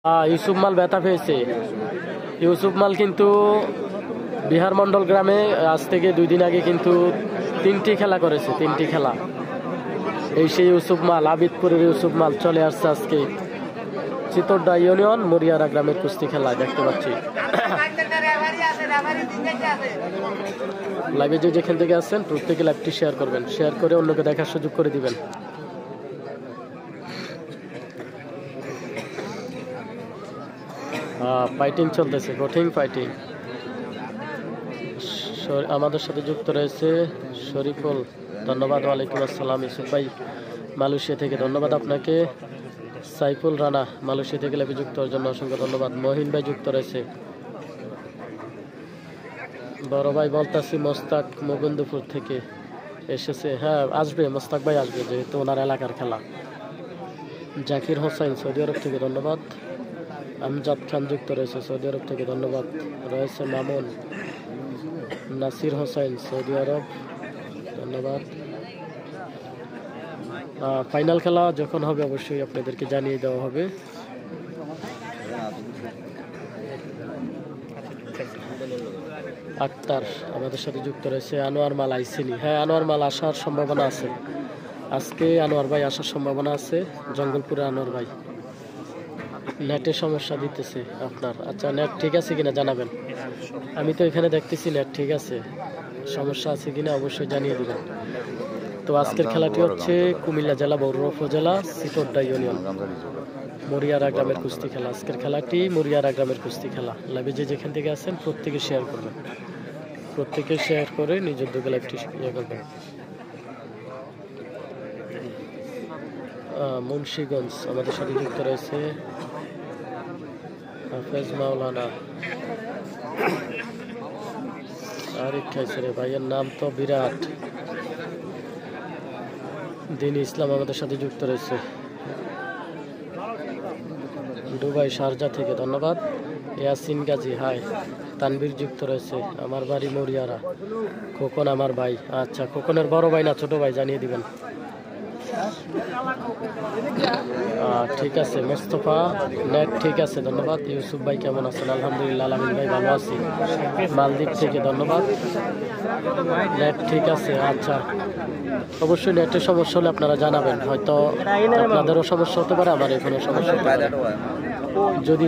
ইউসুফ মাল ব্যথা পেয়েছে। ইউসুফ মাল কিন্তু বিহার মন্ডল গ্রামে আজ থেকে 2 দিন আগে কিন্তু 3টি খেলা করেছে, 3টি খেলা। এই সেই ইউসুফ মাল, আবিদপুরের ইউসুফ মাল চলে আসছে আজকে চিতরডা ইউনিয়ন মরিয়ারা গ্রামের কুস্তি খেলা দেখতে পাচ্ছি। লাইভে যেখান থেকে আসছেন প্রত্যেকে লাইভটি শেয়ার করবেন, শেয়ার করে অন্যকে দেখার সুযোগ করে দিবেন। ফাইটিং চলতেছে, কঠিন ফাইটিং। আমাদের সাথে যুক্ত রয়েছে শরীফুল, ধন্যবাদ। ওয়ালাইকুম আসসালাম। ইউসুফ ভাই মালয়েশিয়া থেকে ধন্যবাদ আপনাকে। সাইফুল রানা মালয়েশিয়া থেকে লাইভে যুক্ত হওয়ার জন্য অসংখ্য ধন্যবাদ। মহিন ভাই যুক্ত রয়েছে। বড় ভাই বলতাছি মোস্তাক মুকুন্দপুর থেকে এসেছে। হ্যাঁ আসবে, মোস্তাক ভাই আসবে, যেহেতু ওনার এলাকার খেলা। জাকির হোসেন সৌদি আরব থেকে ধন্যবাদ। আমজাদ খান যুক্ত রয়েছে সৌদি আরব থেকে ধন্যবাদ। রয়েছে মামুন। নাসির হোসেন সৌদি আরব ধন্যবাদ। ফাইনাল খেলা যখন হবে অবশ্যই আপনাদেরকে জানিয়ে দেওয়া হবে। আক্তার আমাদের সাথে যুক্ত রয়েছে। আনোয়ার মাল আইসিনি। হ্যাঁ আনোয়ার মাল আসার সম্ভাবনা আছে, আজকে আনোয়ার ভাই আসার সম্ভাবনা আছে। জঙ্গলপুরে আনোয়ার ভাই। নেটের সমস্যা দিতেছে আপনার? আচ্ছা নেট ঠিক আছে কিনা জানাবেন। আমি তো এখানে দেখতেছি নেট ঠিক আছে, সমস্যা আছে কিনা অবশ্যই জানিয়ে দেবেন। তো আজকের খেলাটি হচ্ছে কুমিল্লা জেলা বড়ুয়া উপজেলা চিতরডা ইউনিয়ন মরিয়ারা গ্রামের কুস্তি খেলা। আজকের খেলাটি মরিয়ারা গ্রামের কুস্তি খেলা। লাইভে যেখান থেকে আসেন প্রত্যেকে শেয়ার করবেন, প্রত্যেকে শেয়ার করে নিজের দুটো লাইভটি ইয়ে করবেন। মুন্সিগঞ্জ আমাদের সাথে যুক্ত রয়েছে হাফেজ মাওলানা। আরিফ খাইছে রে ভাইয়ের নাম তো বিরাট। দিন ইসলাম আমাদের সাথে যুক্ত রয়েছে দুবাই শারজা থেকে ধন্যবাদ। ইয়াসিন গাজী হাই। তানবীর যুক্ত রয়েছে আমার বাড়ি মরিয়ারা। খোকন আমার ভাই। আচ্ছা খোকনের বড় ভাই না ছোট ভাই জানিয়ে দিবেন। ঠিক আছে মোস্তফা নেট ঠিক আছে ধন্যবাদ। ইউসুফ ভাই কেমন আছেন? আলহামদুলিল্লাহ। আলামিন ভাই ভালো আছি মালদ্বীপ থেকে ধন্যবাদ। নেট ঠিক আছে। আচ্ছা অবশ্যই নেটের সমস্যা হলে আপনারা জানাবেন, হয়তো আপনাদেরও সমস্যা হতে পারে, আমার এখানে সমস্যা হতে পারে। যদি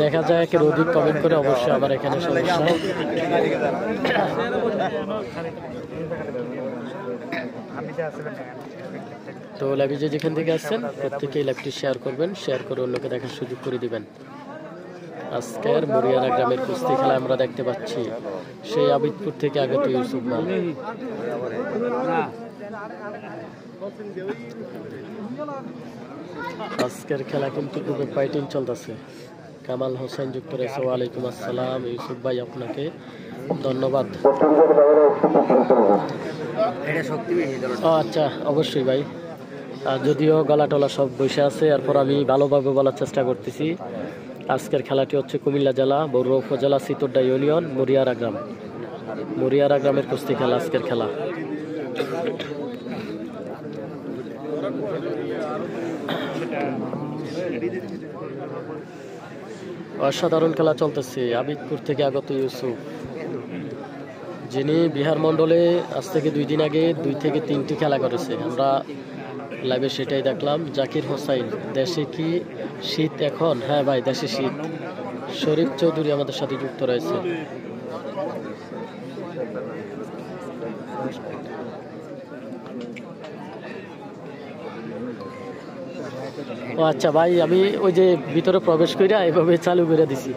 দেখা যায় একের অধিক কমেন্ট করে অবশ্যই আমার এখানে সমস্যা। তো লাইভে যেখান থেকে আসছেন প্রত্যেকেই লাইভটি শেয়ার করবেন, শেয়ার করে অন্যকে দেখার সুযোগ করে দিবেন। আজকের মরিয়ারা গ্রামের কুস্তি খেলা আমরা দেখতে পাচ্ছি সেই আবিদপুর থেকে আগত ইউসুফ মাল। আজকের খেলা কিন্তু খুবই ফাইটিং চলতেছে। কামাল হোসেন যুক্ত রয়েছে। ওয়ালাইকুম আসসালাম। ইউসুফ ভাই আপনাকে ধন্যবাদ। আচ্ছা অবশ্যই ভাই, যদিও গলা টলা সব বসে আছে, এরপর আমি ভালোভাবে বলার চেষ্টা করতেছি। আজকের খেলাটি হচ্ছে কুমিল্লা জেলা বড়ুয়া উপজেলা চিতরডা ইউনিয়ন মরিয়ারা গ্রাম, মরিয়ারা গ্রামের কুস্তি খেলা আজকের খেলা। অসাধারণ খেলা চলতেছে। আবিদপুর থেকে আগত ইউসুফ, যিনি বিহার মন্ডলে আজ থেকে 2 দিন আগে 2 থেকে 3টি খেলা করেছে, আমরা লাইভে সেটাই দেখলাম। জাকির হোসাইন দেশে কি শীত এখন? হ্যাঁ ভাই দেশে শীত। শরীফ চৌধুরী আমাদের সাথে যুক্ত রয়েছে। ও আচ্ছা ভাই, আমি ওই যে ভিতরে প্রবেশ কইরা এভাবে চালু করে দিছি,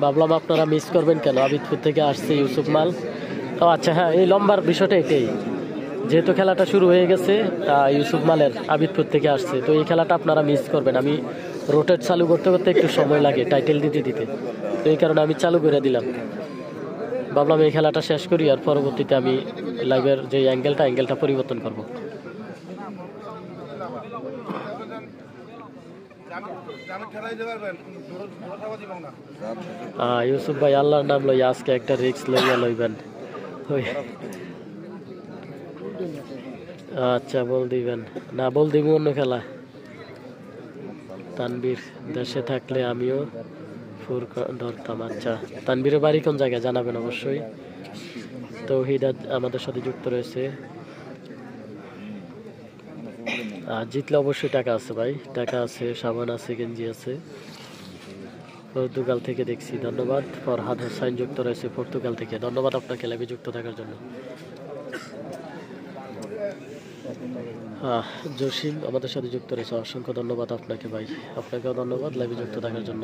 ভাবলাম আপনারা মিস করবেন কেন। আবিদপুর থেকে আসছে ইউসুফ মাল। ও আচ্ছা হ্যাঁ, এই লম্বার বিষয়টা এটাই, যেহেতু খেলাটা শুরু হয়ে গেছে ইউসুফ মালের আবিদপুর থেকে আসছে, তো এই খেলাটা আপনারা মিস করবেন। আমি রোটেট চালু করতে করতে একটু সময় লাগে টাইটেল দিতে দিতে, তো এই কারণে আমি চালু করে দিলাম। ভাবলাম এই খেলাটা শেষ করি, আর পরবর্তীতে আমি লাইভের যে অ্যাঙ্গেলটা পরিবর্তন করব। ইউসুফ ভাই আল্লাহর নাম লই আজকে একটা রিস্ক লইয়া লইবেন। আচ্ছা বল দিবেন না? বল দিব অন্য খেলা। তানবীর দেশে থাকলে আমিও ফুর ধরতাম। আচ্ছা, তানবীরের বাড়ি কোন জায়গায় জানাবেন অবশ্যই। তৌহিদ আমাদের সাথে যুক্ত রয়েছে। জিতলে অবশ্যই টাকা আছে ভাই, টাকা আছে, সাবান আছে, গেঞ্জি আছে। পর্তুগাল থেকে দেখছি, ধন্যবাদ। ফরহাদ হোসাইন যুক্ত রয়েছে পর্তুগাল থেকে, ধন্যবাদ আপনাকে লাইভে যুক্ত থাকার জন্য। জসিম আমাদের সাথে যুক্ত রয়েছে, অসংখ্য ধন্যবাদ আপনাকে ভাই, আপনাকেও ধন্যবাদ লাইভে যুক্ত থাকার জন্য।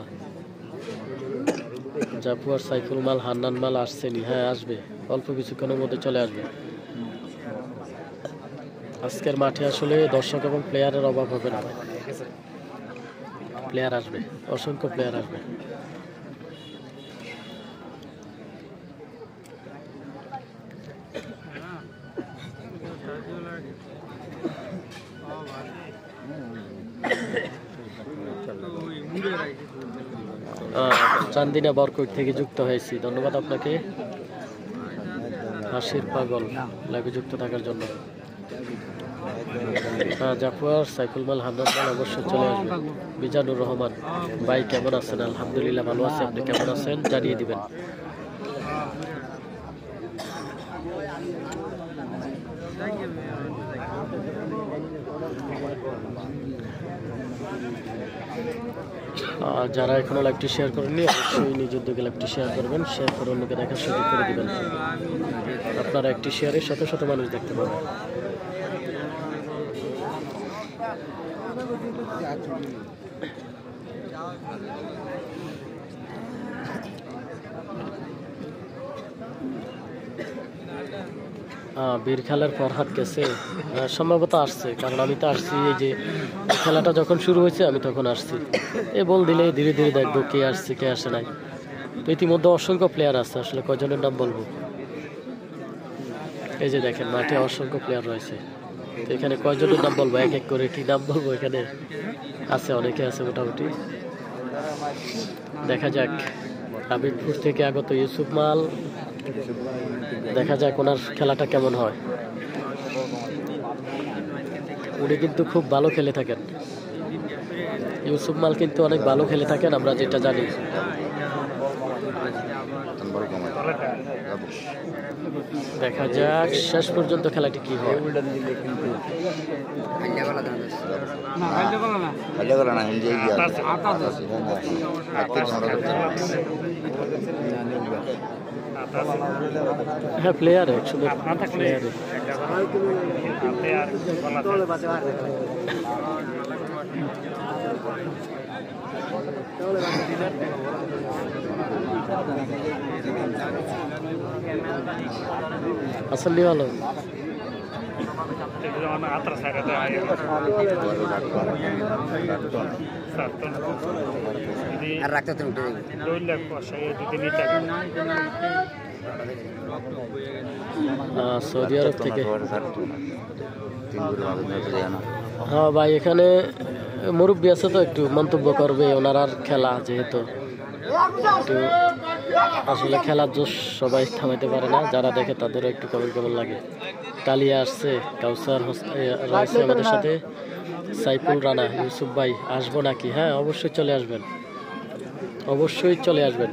জাপুয়ার সাইফুল মাল, হান্নান মাল আসছেনি? হ্যাঁ আসবে, অল্প কিছুক্ষণের মধ্যে চলে আসবে। আজকের মাঠে আসলে দর্শক এবং প্লেয়ারের অভাব হবে না ভাই, প্লেয়ার আসবে, অসংখ্য প্লেয়ার আসবে। চান্দিনা বরকট থেকে যুক্ত হয়েছি, ধন্যবাদ আপনাকে। হাসির পাগল লাইভে যুক্ত থাকার জন্য। জাফর সাইফুল মাল, হান্নান মাল অবশ্যই চলে আসবে। মিজানুর রহমান ভাই কেমন আছেন? আলহামদুলিল্লাহ ভালো আছি, আপনি কেমন আছেন জানিয়ে দিবেন। যারা এখনো লাইভটি শেয়ার করেননি অবশ্যই নিজ উদ্যোগে লাইভটি শেয়ার করবেন, শেয়ার করে অন্যকে দেখার সুযোগ করে দিবেন। আপনারা একটি শেয়ারের শত শত মানুষ দেখতে পাবেন। বীর খেলার ফরহাদ গেছে, সম্ভবত আসছে, কারণ আমি তো আসছি, এই যে খেলাটা যখন শুরু হয়েছে আমি তখন আসছি। বল দিলে ধীরে ধীরে দেখবো কে আসছে কে আসে নাই। তো ইতিমধ্যে অসংখ্য প্লেয়ার আছে, আসলে কয়জনের নাম বলবো। এই যে দেখেন মাঠে অসংখ্য প্লেয়ার রয়েছে, তো এখানে কয়জনের নাম বলবো, এক এক করে কি নাম বলবো। এখানে আছে, অনেকে আছে মোটামুটি, দেখা যাক। হাবিবপুর থেকে আগত ইউসুফ মাল, দেখা যাক ওনার খেলাটা কেমন হয়। উনি কিন্তু খুব ভালো খেলে থাকেন, ইউসুফ মাল কিন্তু অনেক ভালো খেলে থাকেন, আমরা যেটা জানি। দেখা যাক শেষ পর্যন্ত খেলাটি কি হয়। হ্যাঁ প্লেয়ার একশো প্লেয়ার। আসলে ভালো সৌদি আরব থেকে। হ্যাঁ ভাই, এখানে মুরব্বী আছে তো একটু মন্তব্য করবে, ওনার খেলা যেহেতু একটু আসলে খেলার জোশ সবাই থামাইতে পারে না, যারা দেখে তাদেরও একটু কেমন লাগে। কালিয়া আসছে, কাউসার রয়েছে আমাদের সাথে, সাইফুল রানা, ইউসুফ ভাই আসবো নাকি? হ্যাঁ অবশ্যই চলে আসবেন, অবশ্যই চলে আসবেন,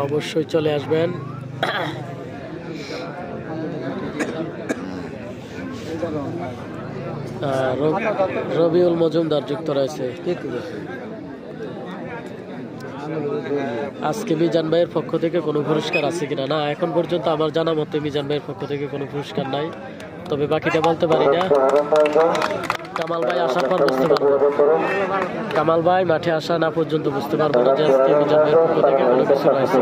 অবশ্যই চলে আসবেন। রবিউল মজুমদার যুক্ত রয়েছে। আজকে মিজান ভাইয়ের পক্ষ থেকে কোনো পুরস্কার আছে কিনা? না, এখন পর্যন্ত আমার জানা মতে মিজান ভাইয়ের পক্ষ থেকে কোনো পুরস্কার নাই, তবে বাকিটা বলতে পারি না। কামাল ভাই আসার পর বুঝতে পারবো, কামাল ভাই মাঠে আসা না পর্যন্ত বুঝতে পারবো না যে আজকে মিজান ভাইয়ের পক্ষ থেকে কোনো কিছু রয়েছে।